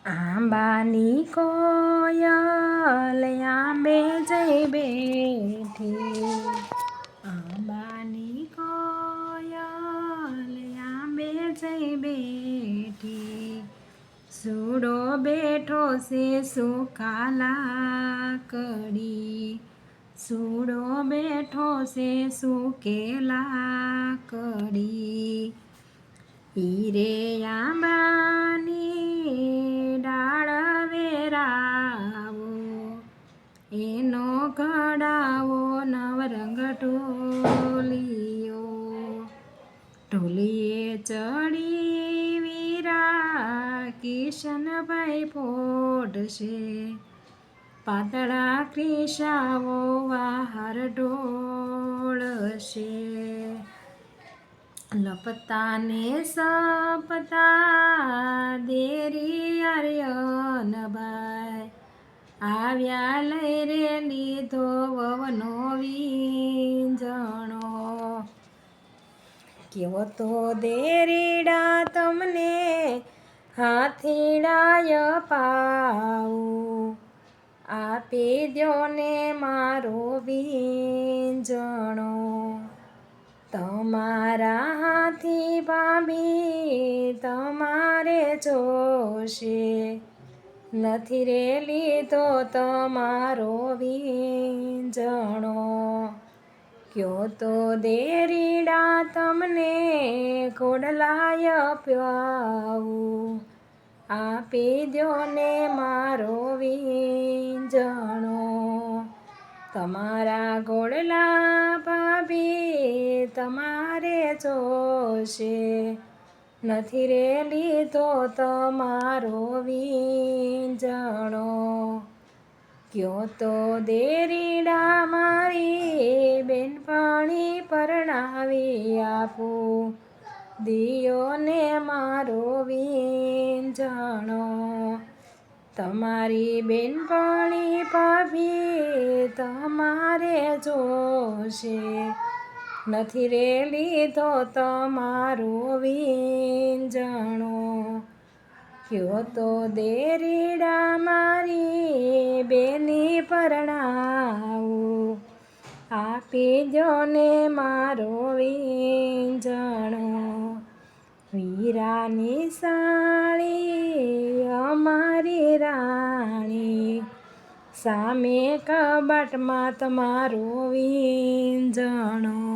આંબાની કોયલ આંબે જઈ બેઠી, આંબાની કોયલ આંબે જઈ બેઠી, સૂડો બેઠો છે સૂકા લાકડી, સૂડો બેઠો છે સૂકે લાકડી, ઈરે આંબાની ડાળ વેરાવો, એનો ઘડાવો નવરંગ ઢોલિયો, ઢોલીએ ચડી વીરા કિશનભાઈ ફોડશે, પાતળા ક્રિશાઓ વાહર ઢોળશે, લપતા ને સપતા દેરી આર્યનભાઈ, આવ્યા લઈ રે લીધો વવનો વીંજણો, કેવો તો દેરીડા તમને હાથીડાય પાઉં, આપી દ્યો ને મારો વીંજણો, તમારા હાથી ભાભી તમારે જોશે, નથી રે લીધો તમારો વીંજણો, કયો તો દેરીડા તમને ઘોડલાય પ્યાવું, આપી દ્યો ને મારો વીંજણો, તમારા ઘોડલા ભાભી તમારે જોશે, નથી રે લીધો તમારો વીંજણો, કયો તો દેરીડા મારી બેનપણી પરણાવી આપું, દિયો ને મારો વીંજણો, તમારી બેનપણી ભાભી તમારે જોશે, નથી રે લીધો તમારો વીંજણો, કયો તો દેરીડા મારી બેની પરણાવું, આપી દ્યો ને મારો વીંજણો, વીરાની સાળી અમારી રાણી, સામે કબાટમાં તમારો વીંજણો.